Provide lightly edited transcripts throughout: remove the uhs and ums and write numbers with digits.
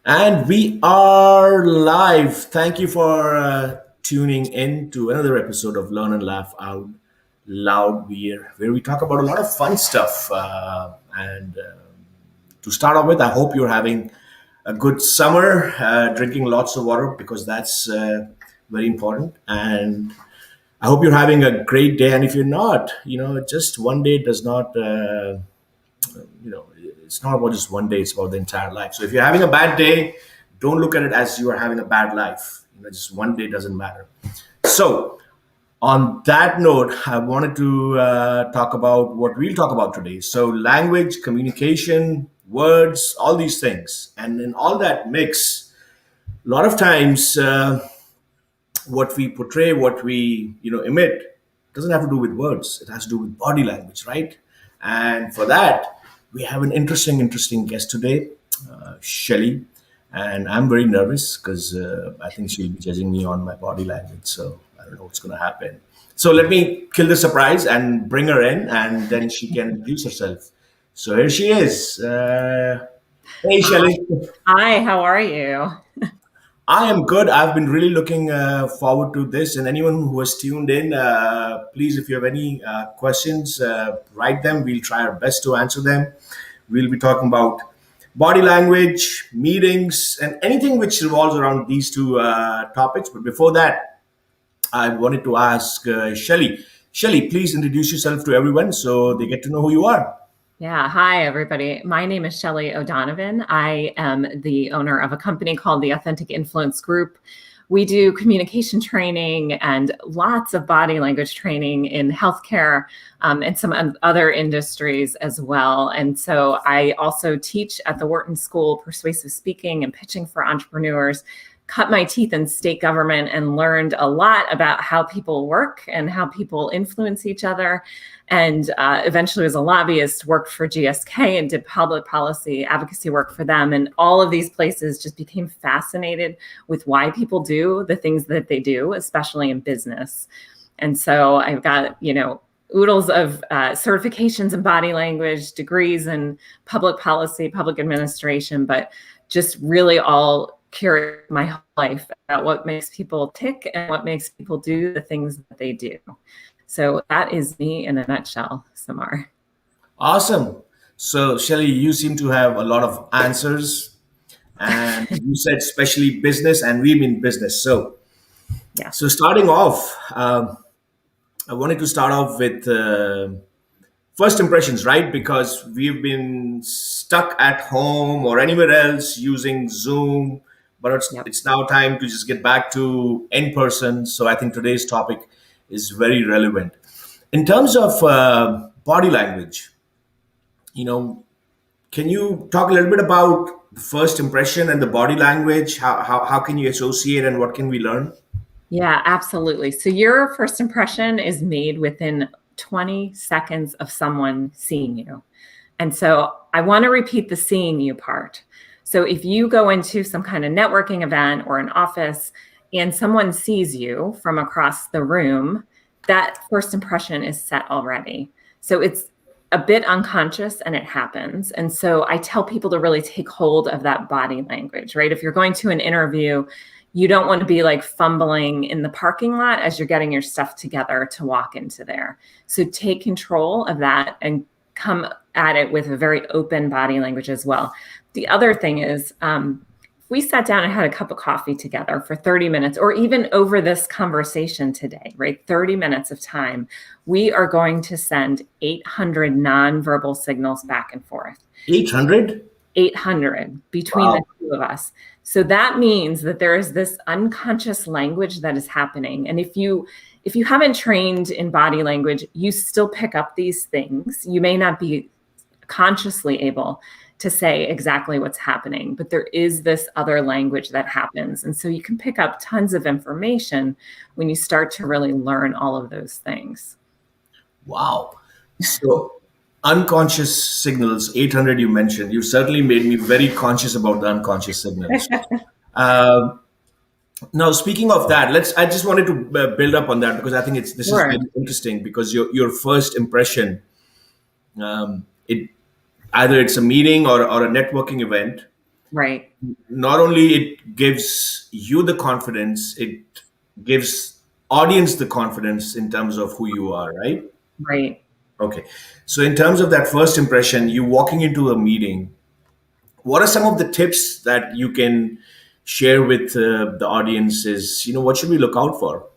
And we are live. Thank you for tuning in to another episode of Learn and Laugh Out Loud, where we talk about a lot of fun stuff. And To start off with, I hope you're having a good summer, drinking lots of water because that's very important. And I hope you're having a great day. And if you're not, just one day does not. It's not about just one day, it's about the entire life. So if you're having a bad day, don't look at it as you are having a bad life. Just one day doesn't matter. So on that note, I wanted to talk about what we'll talk about today. So language, communication, words, all these things. And in all that mix, a lot of times what we portray, what we emit, doesn't have to do with words. It has to do with body language, right? And for that, we have an interesting guest today, Shelly, and I'm very nervous because I think she'll be judging me on my body language. So I don't know what's going to happen. So let me kill the surprise and bring her in, and then she can introduce herself. So here she is. Hey, Shelly. Hi, how are you? I am good. I've been really looking forward to this. And anyone who has tuned in, please, if you have any questions, write them. We'll try our best to answer them. We'll be talking about body language, meetings, and anything which revolves around these two topics. But before that, I wanted to ask Shelly. Shelly, please introduce yourself to everyone so they get to know who you are. Yeah, hi, everybody. My name is Shelly O'Donovan. I am the owner of a company called the Authentic Influence Group. We do communication training and lots of body language training in healthcare and some other industries as well. And so I also teach at the Wharton School persuasive speaking and pitching for entrepreneurs. Cut my teeth in state government and learned a lot about how people work and how people influence each other. And eventually was a lobbyist, worked for GSK and did public policy advocacy work for them. And all of these places just became fascinated with why people do the things that they do, especially in business. And so I've got, oodles of certifications in body language, degrees in public policy, public administration, but just really all curious my whole life about what makes people tick and what makes people do the things that they do. So that is me in a nutshell, Samar. Awesome. So, Shelly, you seem to have a lot of answers. And you said especially business, and we mean business. So, Yeah. so starting off, I wanted to start off with first impressions, right? Because we've been stuck at home or anywhere else using Zoom, but Yep. it's now time to just get back to in person. So I think today's topic is very relevant. In terms of body language, you know, can you talk a little bit about the first impression and the body language? How can you associate and what can we learn? Yeah, absolutely. So your first impression is made within 20 seconds of someone seeing you. And so I want to repeat the seeing you part. So if you go into some kind of networking event or an office and someone sees you from across the room, that first impression is set already. So it's a bit unconscious and it happens. And so I tell people to really take hold of that body language, right? If you're going to an interview, you don't want to be like fumbling in the parking lot as you're getting your stuff together to walk into there. So take control of that and come at it with a very open body language as well. The other thing is, if we sat down and had a cup of coffee together for 30 minutes, or even over this conversation today, right? 30 minutes of time, we are going to send 800 nonverbal signals back and forth. 800? 800 between the two of us. So that means that there is this unconscious language that is happening. And if you haven't trained in body language, you still pick up these things. You may not be consciously able to say exactly what's happening, but there is this other language that happens. And so you can pick up tons of information when you start to really learn all of those things. Wow. So unconscious signals, 800 you mentioned, you certainly made me very conscious about the unconscious signals. Um, Now, speaking of that, I just wanted to build up on that because I think this is Sure. very interesting because your first impression, it either it's a meeting or a networking event. Right. Not only it gives you the confidence, it gives audience the confidence in terms of who you are, right? Right. Okay. So in terms of that first impression, you walking into a meeting, what are some of the tips that you can share with the audiences? What should we look out for?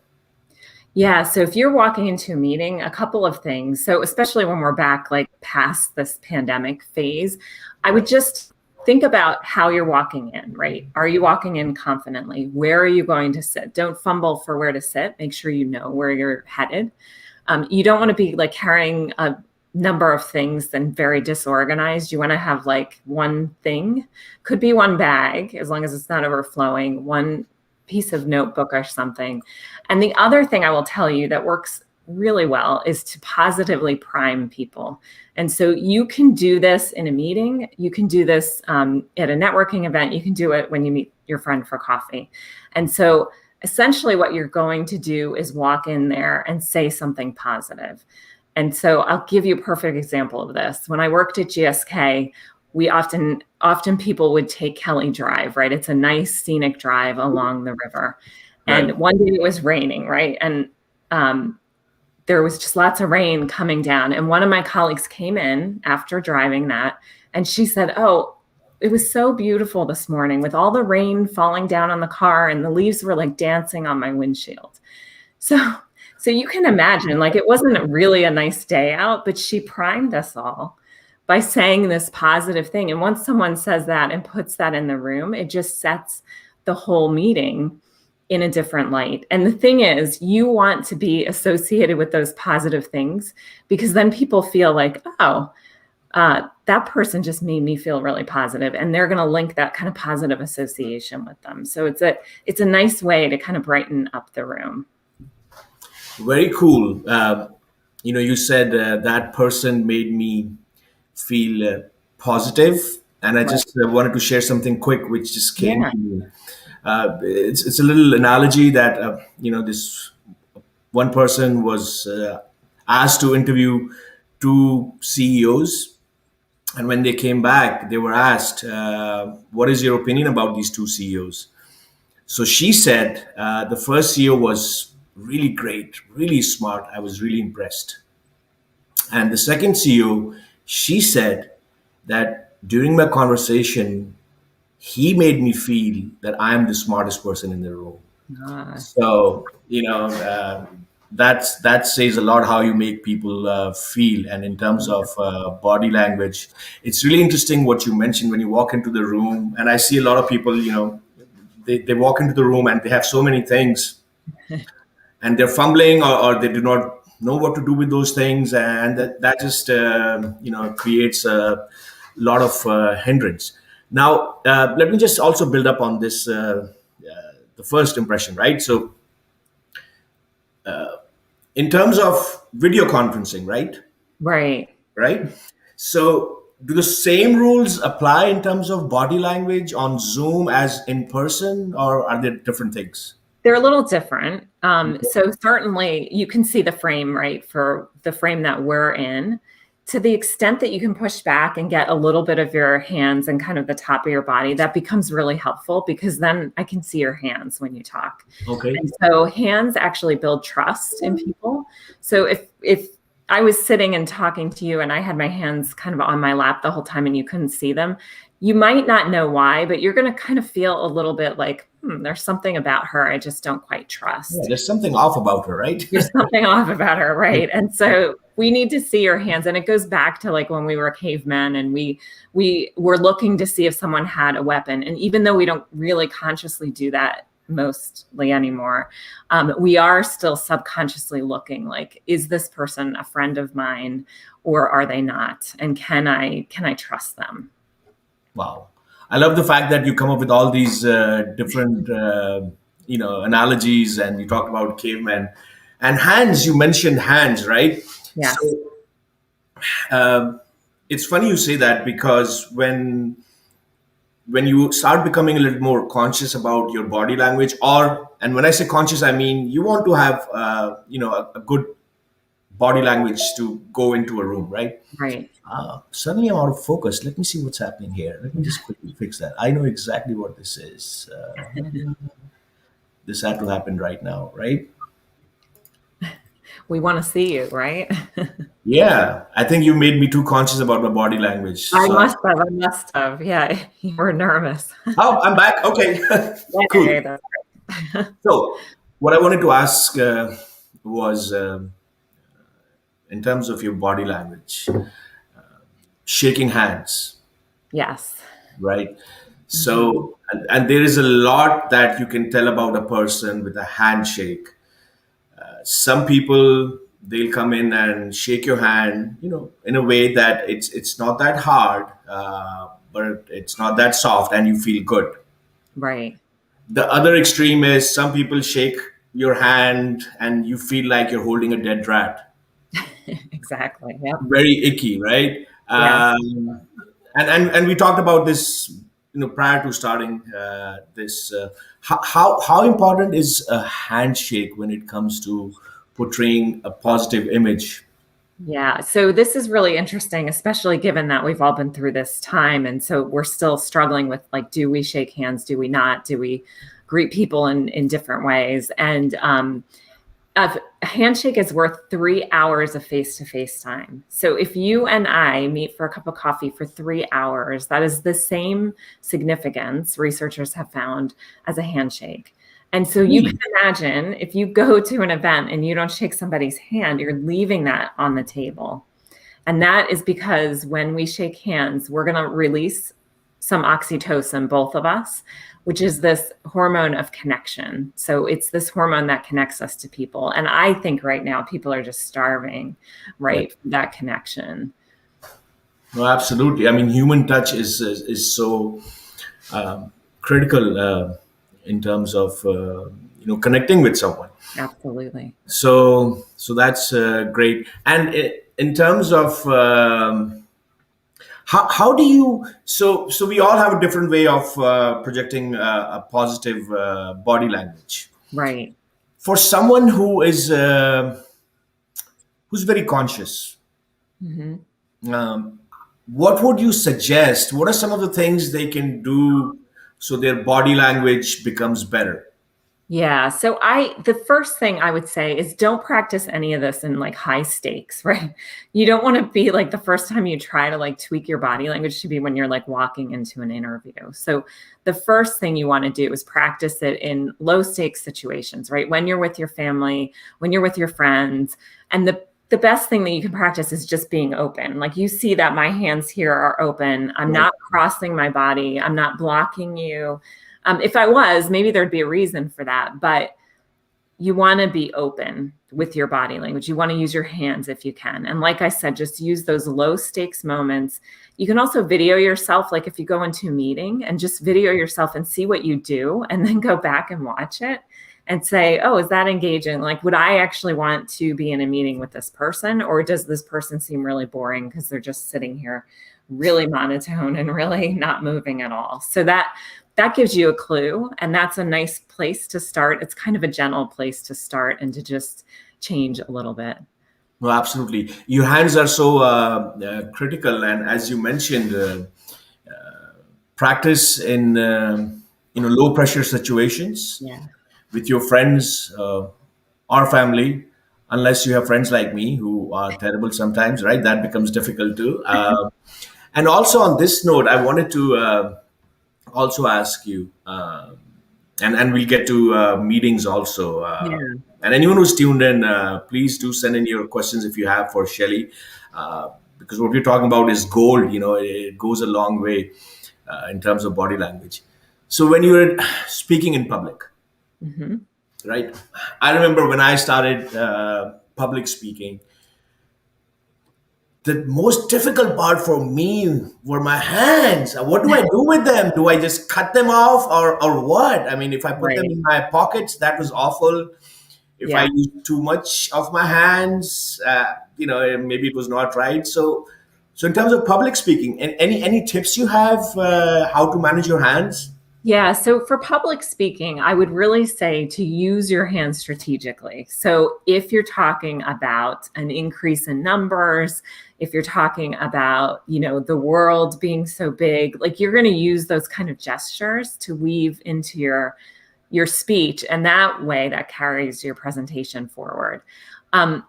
Yeah. So if you're walking into a meeting, a couple of things. So especially when we're back like past this pandemic phase, I would just think about how you're walking in, right? Are you walking in confidently? Where are you going to sit? Don't fumble for where to sit. Make sure you know where you're headed. You don't want to be like carrying a number of things and very disorganized. You want to have like one thing, could be one bag, as long as it's not overflowing, one piece of notebook or something. And the other thing I will tell you that works really well is to positively prime people. And so you can do this in a meeting. You can do this at a networking event. You can do it when you meet your friend for coffee. And so essentially what you're going to do is walk in there and say something positive. And so I'll give you a perfect example of this. When I worked at GSK, we often people would take Kelly Drive, right? It's a nice scenic drive along the river. Right. And one day it was raining, right? And there was just lots of rain coming down. And one of my colleagues came in after driving that, and she said, "Oh, it was so beautiful this morning with all the rain falling down on the car, and the leaves were like dancing on my windshield." So, so you can imagine, like, it wasn't really a nice day out, but she primed us all by saying this positive thing. And once someone says that and puts that in the room, it just sets the whole meeting in a different light. And the thing is, you want to be associated with those positive things, because then people feel like, oh, that person just made me feel really positive, and they're going to link that kind of positive association with them. So it's a nice way to kind of brighten up the room. Very cool. You said that person made me feel positive, and I Right. just wanted to share something quick, which just came Yeah. to me. It's a little analogy that this one person was asked to interview two CEOs, and when they came back, they were asked, "What is your opinion about these two CEOs?" So she said, "The first CEO was really great, really smart. I was really impressed." And the second CEO, she said that during my conversation, he made me feel that I am the smartest person in the room. Ah, So that says a lot how you make people feel. And in terms of body language, it's really interesting what you mentioned when you walk into the room. And I see a lot of people, they walk into the room and they have so many things, and they're fumbling, or they do not know what to do with those things, and that just creates a lot of hindrance. Now let me just also build up on this, the first impression, right? So in terms of video conferencing, right. right, so do the same rules apply in terms of body language on Zoom as in person, or are there different things? They're a little different. So certainly you can see the frame, right, for the frame that we're in. To the extent that you can push back and get a little bit of your hands and kind of the top of your body, that becomes really helpful, because then I can see your hands when you talk. Okay. And so hands actually build trust in people. So if I was sitting and talking to you and I had my hands kind of on my lap the whole time and you couldn't see them, you might not know why, but you're going to kind of feel a little bit like, there's something about her I just don't quite Yeah, trust. there's something off about her, right? There's something off about her, right? And so we need to see your hands. And it goes back to like when we were cavemen and we were looking to see if someone had a weapon. And even though we don't really consciously do that mostly anymore, we are still subconsciously looking like, is this person a friend of mine or are they not? And can I trust them? Wow. I love the fact that you come up with all these different, analogies, and you talked about cavemen and hands. You mentioned hands, right? So Yes. it's funny you say that, because when you start becoming a little more conscious about your body language, and when I say conscious, I mean you want to have, a good body language to go into a room, right? Right. Suddenly I'm out of focus. Let me see what's happening here. Let me just quickly fix that. I know exactly what this is. This had to happen right now, right? We want to see you, right? Yeah, I think you made me too conscious about my body language. I So, must have. I must have. Yeah, you were nervous. oh, I'm back. Okay, Yay, cool. that's So, what I wanted to ask was in terms of your body language, shaking hands, yes. right? Mhm. So, and there is a lot that you can tell about a person with a handshake. Some people, they'll come in and shake your hand, in a way that it's not that hard, but it's not that soft, and you feel good. Right. The other extreme is some people shake your hand and you feel like you're holding a dead rat. Exactly. Yep. Very icky, right? Yes. And we talked about this, prior to starting this. How important is a handshake when it comes to portraying a positive image? Yeah. So this is really interesting, especially given that we've all been through this time. And so we're still struggling with like, do we shake hands? Do we not? Do we greet people in different ways? And a handshake is worth 3 hours of face to face time. So if you and I meet for a cup of coffee for 3 hours, that is the same significance, researchers have found, as a handshake. And so you can imagine if you go to an event and you don't shake somebody's hand, you're leaving that on the table. And that is because when we shake hands, we're going to release some oxytocin, both of us, which is this hormone of connection. So it's this hormone that connects us to people. And I think right now people are just starving, Yeah. right, for that connection. No, absolutely. I mean, human touch is so critical in terms of connecting with someone. Absolutely. So that's great. And in terms of how do you so we all have a different way of projecting a positive body language. Right. For someone who's very conscious, Mhm. um, what would you suggest? What are some of the things they can do so their body language becomes better? Yeah. So the first thing I would say is don't practice any of this in like high stakes, right? You don't want to be like the first time you try to like tweak your body language to be when you're like walking into an interview. So the first thing you want to do is practice it in low stakes situations, right? When you're with your family, when you're with your friends. And the best thing that you can practice is just being open. Like you see that my hands here are open. I'm Right. not crossing my body. I'm not blocking you. If I was, maybe there'd be a reason for that, but you want to be open with your body language. You want to use your hands if you can. And like I said, just use those low stakes moments. You can also video yourself, like if you go into a meeting and just video yourself and see what you do, and then go back and watch it and say, oh, is that engaging? Like, would I actually want to be in a meeting with this person? Or does this person seem really boring because they're just sitting here really monotone and really not moving at all? So that gives you a clue, and that's a nice place to start. It's kind of a gentle place to start and to just change a little bit. No, absolutely. Your hands are so critical, and as you mentioned, practice in low pressure situations Yeah. with your friends or family. Unless you have friends like me who are terrible sometimes, right? That becomes difficult too. And also on this note, I wanted to also ask you, and we'll get to meetings also. Yeah. And anyone who's tuned in, please do send in your questions if you have for Shelly, because what we're talking about is gold. It goes a long way in terms of body language. So when you're speaking in public, Hmm. right? I remember when I started public speaking, the most difficult part for me were my hands. What do I do with them? Do I just cut them off or what? I mean, if I put them Right. in my pockets, that was awful. If I Yeah. use too much of my hands, maybe it was not right. So in terms of public speaking, and any tips you have how to manage your hands? Yeah, so for public speaking, I would really say to use your hands strategically. So if you're talking about an increase in numbers, if you're talking about, the world being so big, like you're going to use those kind of gestures to weave into your speech, and that way that carries your presentation forward. Um,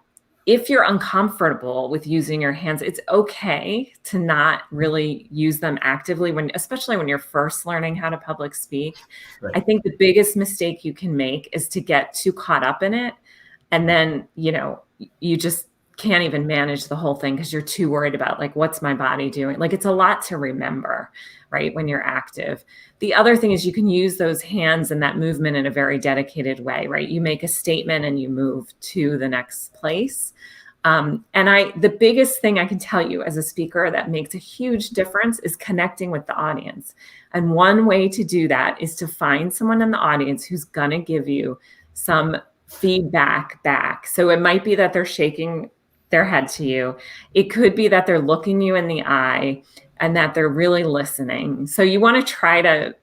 if you're uncomfortable with using your hands, it's okay to not really use them actively especially when you're first learning how to public speak. Right. I think the biggest mistake you can make is to get too caught up in it. And then, you just can't even manage the whole thing because you're too worried about like, what's my body doing? Like it's a lot to remember, right? When you're active. The other thing is you can use those hands and that movement in a very dedicated way, right? You make a statement and you move to the next place. The biggest thing I can tell you as a speaker that makes a huge difference is connecting with the audience. And one way to do that is to find someone in the audience who's going to give you some feedback back. So it might be that they're shaking their head to you. It could be that they're looking you in the eye and that they're really listening. So you want to try to,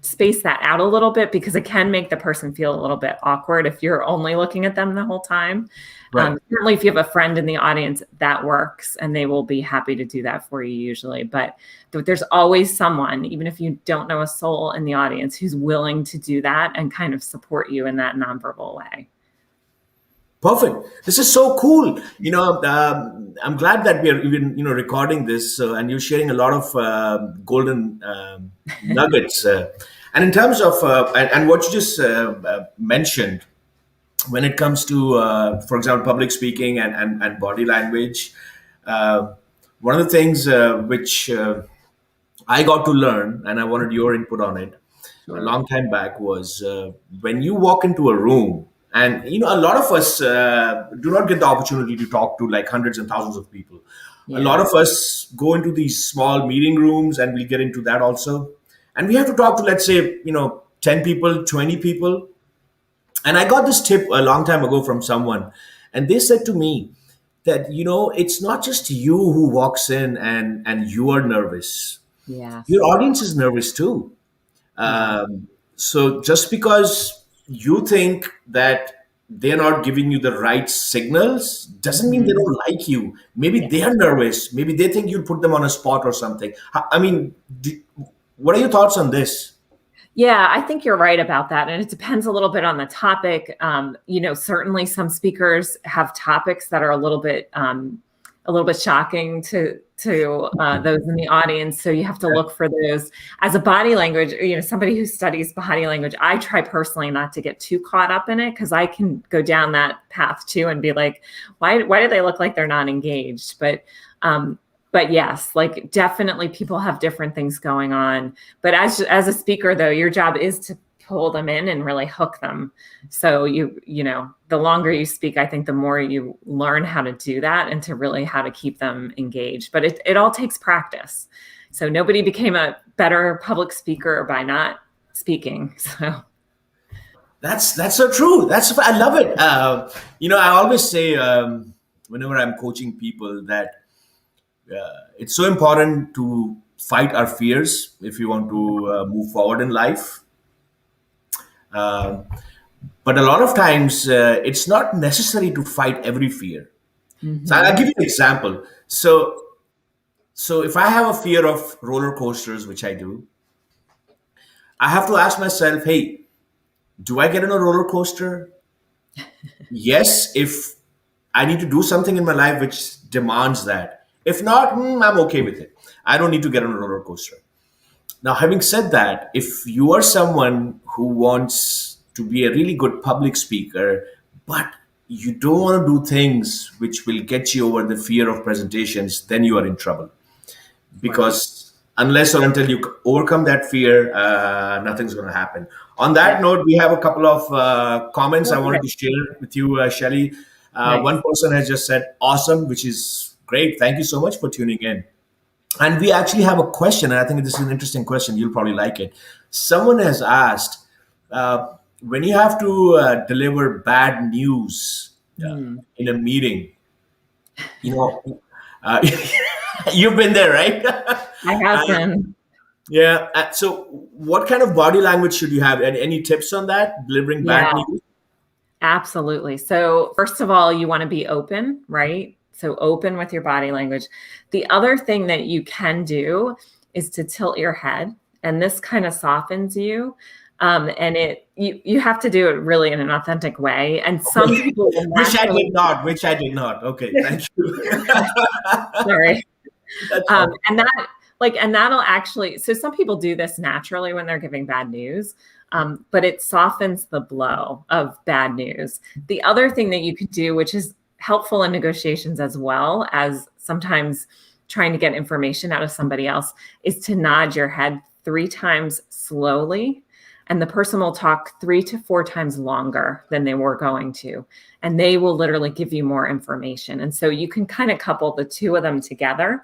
space that out a little bit because it can make the person feel a little bit awkward if you're only looking at them the whole time. Right. Certainly, if you have a friend in the audience, that works, and they will be happy to do that for you usually. But there's always someone, even if you don't know a soul in the audience, who's willing to do that and kind of support you in that nonverbal way. Perfect. This is so cool. I'm glad that we are even, recording this, and you're sharing a lot of golden nuggets. And in terms of, and what you just mentioned, when it comes to, for example, public speaking and body language, uh, one of the things which I got to learn, and I wanted your input on it a Sure. long time back, was when you walk into a room, and a lot of us do not get the opportunity to talk to like hundreds and thousands of people. A lot Yeah. of us go into these small meeting rooms, and we'll get into that also. And we have to talk to, let's say, 10 people, 20 people. And I got this tip a long time ago from someone, and they said to me that, it's not just you who walks in and you are nervous. Yes. Your audience is nervous too. Yeah. So just because you think that they're not giving you the right signals doesn't mean they Mhm. don't like you. Maybe Yeah. they are nervous. Maybe they think you'll put them on a spot or something. I mean, what are your thoughts on this? Yeah, I think you're right about that. And it depends a little bit on the topic. Certainly some speakers have topics that are a little bit shocking to those in the audience. So you have to look for those as a body language, somebody who studies body language. I try personally not to get too caught up in it because I can go down that path too and be like, why do they look like they're not engaged? But yes, like definitely people have different things going on. But as a speaker though, your job is to pull them in and really hook them. So the longer you speak, I think the more you learn how to do that and to really how to keep them engaged. But it all takes practice. So nobody became a better public speaker by not speaking. So That's so true. I love it. I always say whenever I'm coaching people that it's so important to fight our fears if you want to move forward in life. Uh, but a lot of times, it's not necessary to fight every fear. So I'll mhm. give you an example. So if I have a fear of roller coasters, which I do, I have to ask myself, hey, do I get on a roller coaster? Yes, if I need to do something in my life which demands that. If not, I'm okay with it. I don't need to get on a roller coaster. Now, having said that, if you are someone who wants to be a really good public speaker, but you don't want to do things which will get you over the fear of presentations, then you are in trouble. Right. Because unless or until you overcome that fear, nothing's going to happen. On Yeah. that note, we have a couple of comments I wanted Okay. to share with you, Shelly. One Nice. person has just said awesome, which is great. Thank you so much for tuning in. And we actually have a question, and I think this is an interesting question. You'll probably like it. Someone has asked, when you have to deliver bad news Hmm. in a meeting, you know, uh, you've been there, right? I have Uh, been. Yeah. So, what kind of body language should you have? And any tips on that? Delivering bad Yeah, news? absolutely. So, first of all, you want to be open, right? So, open with your body language. The other thing that you can do is to tilt your head, and this kind of softens you. And you have to do it really in an authentic way. And some Okay. people will Which I naturally, did not. Which I did not. Okay. Thank you. sorry. That's fine. And and that'll actually, so some people do this naturally when they're giving bad news, but it softens the blow of bad news. The other thing that you could do, which is helpful in negotiations as well as sometimes trying to get information out of somebody else, is to nod your head 3 times slowly. And the person will talk 3 to 4 times longer than they were going to. And they will literally give you more information. And so you can kind of couple the two of them together.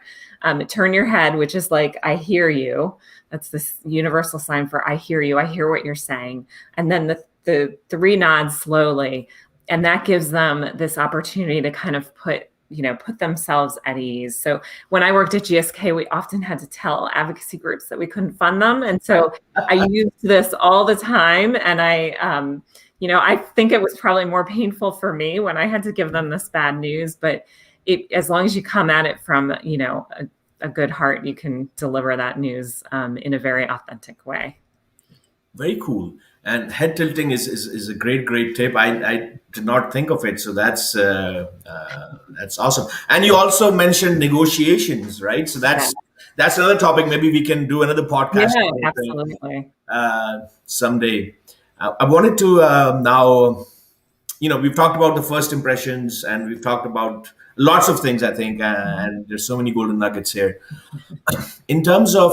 Turn your head, which is like, I hear you. That's this universal sign for I hear you. I hear what you're saying. And then the 3 nods slowly. And that gives them this opportunity to kind of put themselves at ease. So when I worked at GSK, we often had to tell advocacy groups that we couldn't fund them. And so I used this all the time. And I think it was probably more painful for me when I had to give them this bad news, but as long as you come at it from, a good heart, you can deliver that news in a very authentic way. Very cool. And head tilting is a great tip. I did not think of it, so that's awesome. And you also mentioned negotiations, right? So Yeah, that's another topic. Maybe we can do another yeah, podcast on it, absolutely. someday. I wanted to now, we've talked about the first impressions, and we've talked about lots of things. I think, and there's so many golden nuggets here in terms of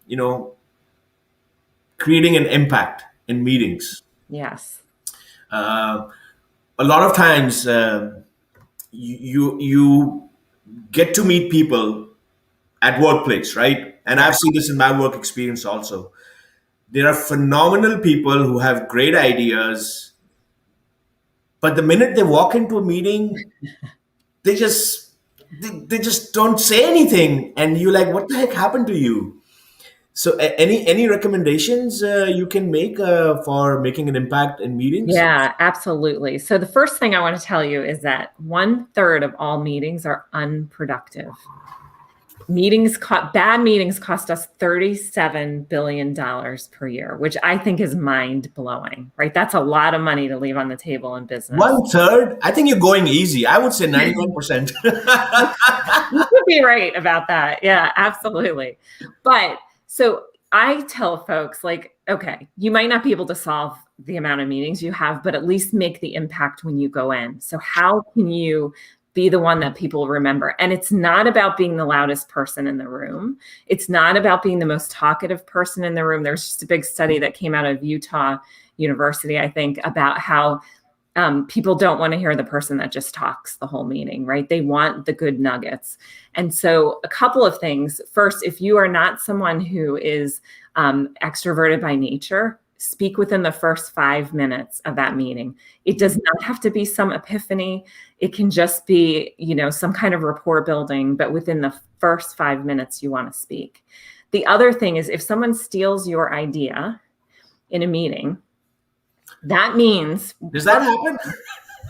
you know creating an impact in meetings. Yes. Uh, a lot of times, you get to meet people at workplace, right? And Yeah. I've seen this in my work experience also. There are phenomenal people who have great ideas, but the minute they walk into a meeting, they just they just don't say anything, and you're like, "What the heck happened to you?" So, any recommendations you can make for making an impact in meetings? Yeah, absolutely. So the first thing I want to tell you is that 1/3 of all meetings are unproductive. Bad meetings cost us $37 billion per year, which I think is mind blowing, right? That's a lot of money to leave on the table in business. 1/3? I think you're going easy. I would say 99%. You could be right about that. Yeah, absolutely. But so I tell folks, like, okay, you might not be able to solve the amount of meetings you have, but at least make the impact when you go in. So how can you be the one that people remember? And it's not about being the loudest person in the room. It's not about being the most talkative person in the room. There's just a big study that came out of Utah University, I think, about how people don't want to hear the person that just talks the whole meeting, right? They want the good nuggets. And so a couple of things. First, if you are not someone who is extroverted by nature, speak within the first 5 minutes of that meeting. It does not have to be some epiphany. It can just be, some kind of rapport building, but within the first 5 minutes, you want to speak. The other thing is if someone steals your idea in a meeting, that means Does that happen?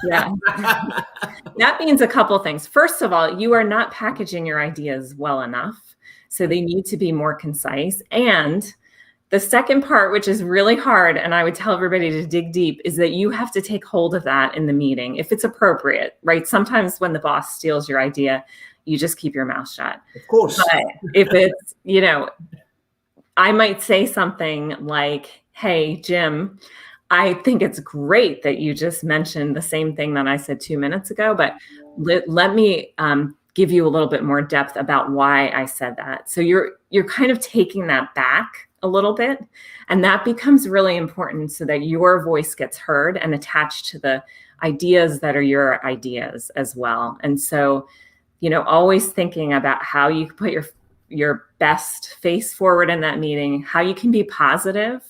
yeah. That means a couple of things. First of all, you are not packaging your ideas well enough. So they need to be more concise. And the second part, which is really hard, and I would tell everybody to dig deep, is that you have to take hold of that in the meeting if it's appropriate, right? Sometimes when the boss steals your idea, you just keep your mouth shut. Of course. But if it's, I might say something like, hey, Jim, I think it's great that you just mentioned the same thing that I said 2 minutes ago, but let me give you a little bit more depth about why I said that. So you're kind of taking that back a little bit, and that becomes really important so that your voice gets heard and attached to the ideas that are your ideas as well. And so, always thinking about how you can put your best face forward in that meeting, how you can be positive.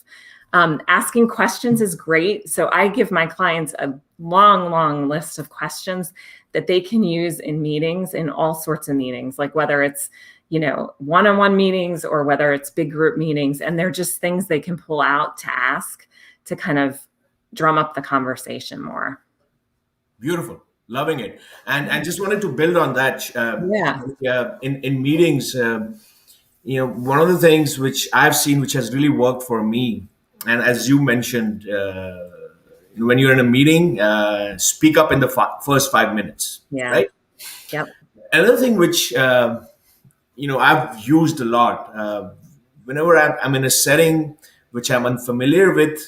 Asking questions is great. So I give my clients a long list of questions that they can use in meetings, in all sorts of meetings, like whether it's, one-on-one meetings or whether it's big group meetings. And they're just things they can pull out to ask to kind of drum up the conversation more. Beautiful. Loving it. And just wanted to build on that. Yeah. In meetings, one of the things which I've seen, which has really worked for me, and as you mentioned, when you're in a meeting, speak up in the first 5 minutes, Yeah. right? Yep. Another thing which I've used a lot whenever I'm in a setting which I'm unfamiliar with.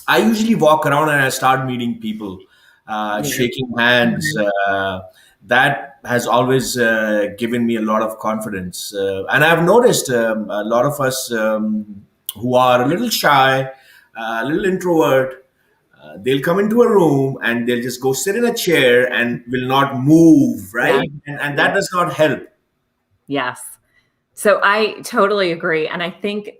I usually walk around and I start meeting people, Yeah. shaking hands. Mhm. That has always given me a lot of confidence. And I've noticed a lot of us who are a little shy, a little introvert, they'll come into a room and they'll just go sit in a chair and will not move, Yeah. right? And Yeah. that does not help. Yes. So I totally agree. And I think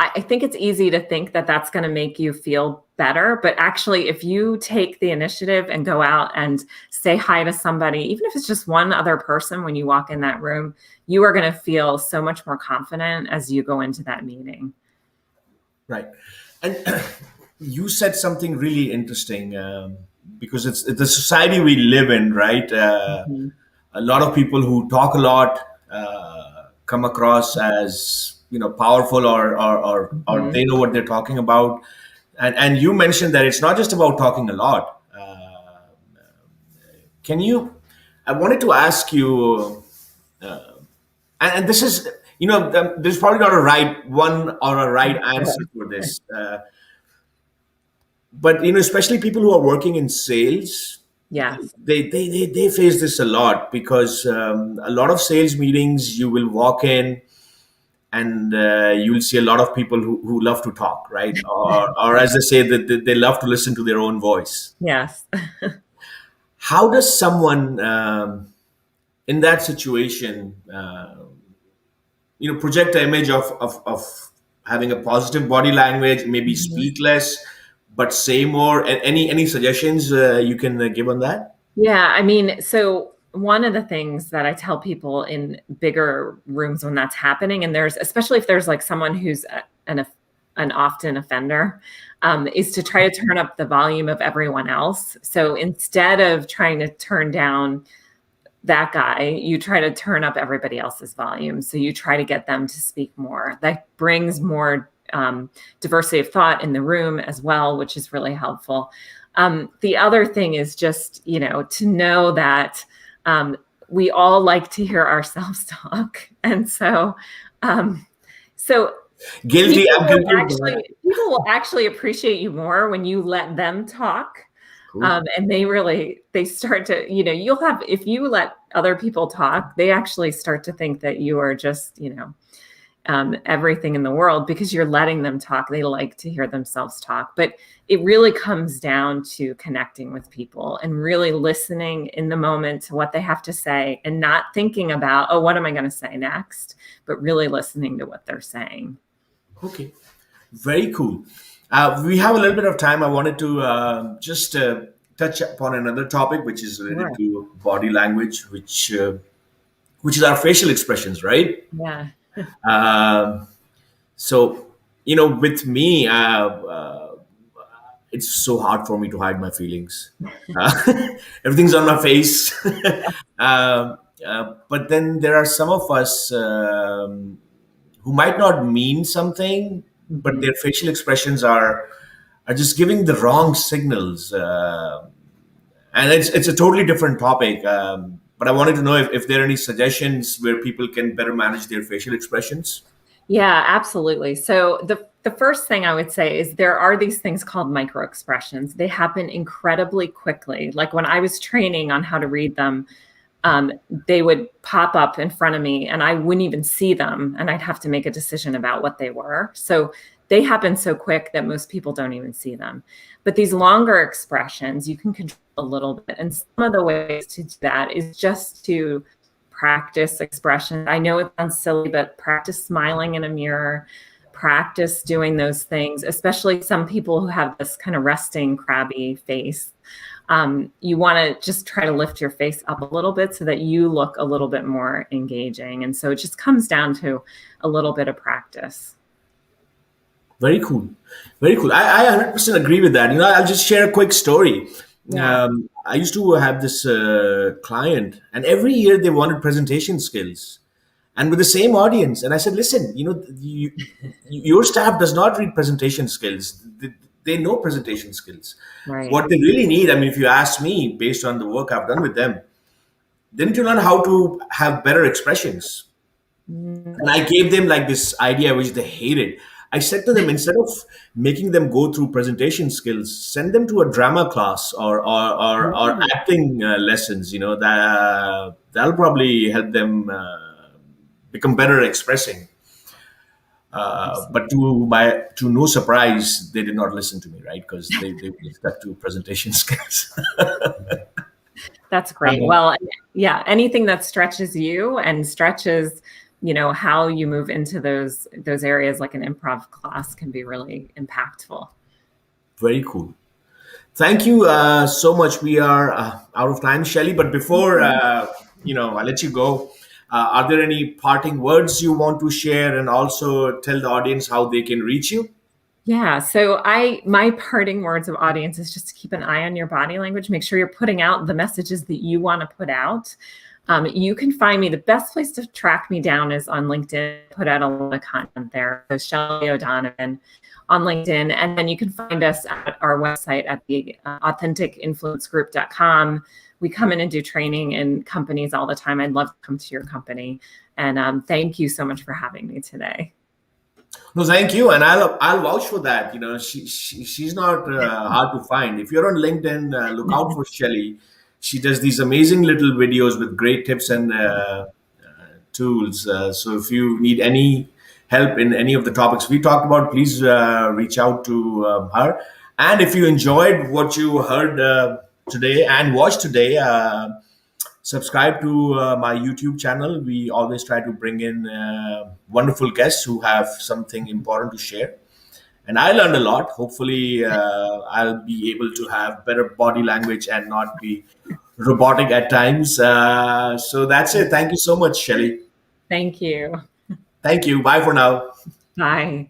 I think it's easy to think that that's going to make you feel better. But actually, if you take the initiative and go out and say hi to somebody, even if it's just one other person when you walk in that room, you are going to feel so much more confident as you go into that meeting. Right. And you said something really interesting because it's the society we live in, right? Mhm. A lot of people who talk a lot come across as powerful or Mhm. they know what they're talking about. And you mentioned that it's not just about talking a lot. Can you? I wanted to ask you, and this is there's probably not a right one or a right answer for this. But especially people who are working in sales, Yes. they face this a lot because a lot of sales meetings you will walk in and you will see a lot of people who love to talk, right? Or as they say, that they love to listen to their own voice. Yes. How does someone in that situation project an image of having a positive body language, maybe Mhm. speak less but say more? Any suggestions you can give on that? Yeah, I mean, so one of the things that I tell people in bigger rooms when that's happening, and there's especially if there's like someone who's an often offender, is to try to turn up the volume of everyone else. So instead of trying to turn down that guy, you try to turn up everybody else's volume. So you try to get them to speak more. That brings more diversity of thought in the room as well, which is really helpful. The other thing is just, to know that we all like to hear ourselves talk. And um, so Guilty. I'm guilty of that. people will actually appreciate you more when you let them talk. Cool. And they start to, you'll have, if you let other people talk, they actually start to think that you are just, everything in the world because you're letting them talk. They like to hear themselves talk. But it really comes down to connecting with people and really listening in the moment to what they have to say and not thinking about, oh, what am I going to say next? But really listening to what they're saying. Okay. Very cool. We have a little bit of time. I wanted to just touch upon another topic, which is related Sure. to body language, which is our facial expressions, right? Yeah. Um, so, with me, it's so hard for me to hide my feelings. Everything's on my face. But then there are some of us who might not mean something, but Mhm. their facial expressions are just giving the wrong signals. And it's a totally different topic. But I wanted to know if there are any suggestions where people can better manage their facial expressions. Yeah, absolutely. So the first thing I would say is there are these things called micro expressions. They happen incredibly quickly. Like when I was training on how to read them, they would pop up in front of me and I wouldn't even see them, and I'd have to make a decision about what they were. So they happen so quick that most people don't even see them. But these longer expressions, you can control a little bit. And some of the ways to do that is just to practice expression. I know it sounds silly, but practice smiling in a mirror, practice doing those things, especially some people who have this kind of resting, crabby face. you want to just try to lift your face up a little bit so that you look a little bit more engaging. And so it just comes down to a little bit of practice. Very cool. Very cool. I 100% agree with that. I'll just share a quick story. Yeah. I used to have this client, and every year they wanted presentation skills, and with the same audience. And I said, listen, your staff does not read presentation skills. They know presentation skills. Right. What they really need, I mean, if you ask me, based on the work I've done with them, they need to learn how to have better expressions. And I gave them like this idea which they hated. I said to them, instead of making them go through presentation skills, send them to a drama class or acting lessons. That'll probably help them become better at expressing. But to no surprise, they did not listen to me, right? Because they stuck to presentation skills. That's great. Well, yeah, anything that stretches you and stretches, how you move into those areas like an improv class can be really impactful. Very cool. Thank you so much. We are out of time, Shelly. But before I let you go, are there any parting words you want to share, and also tell the audience how they can reach you? Yeah. So my parting words of audience is just to keep an eye on your body language. Make sure you're putting out the messages that you want to put out. You can find me. The best place to track me down is on LinkedIn. Put out a lot of content there. So Shelly O'Donovan on LinkedIn. And then you can find us at our website at the AuthenticInfluenceGroup.com. We come in and do training in companies all the time. I'd love to come to your company. And thank you so much for having me today. No, thank you, and I'll vouch for that. She's not hard to find. If you're on LinkedIn, look out for Shelly. She does these amazing little videos with great tips and tools. So if you need any help in any of the topics we talked about, please reach out to her. And if you enjoyed what you heard today and watched today, subscribe to my YouTube channel. We always try to bring in wonderful guests who have something important to share. And I learned a lot. Hopefully, I'll be able to have better body language and not be robotic at times. So that's it. Thank you so much, Shelly. Thank you. Thank you. Bye for now. Bye.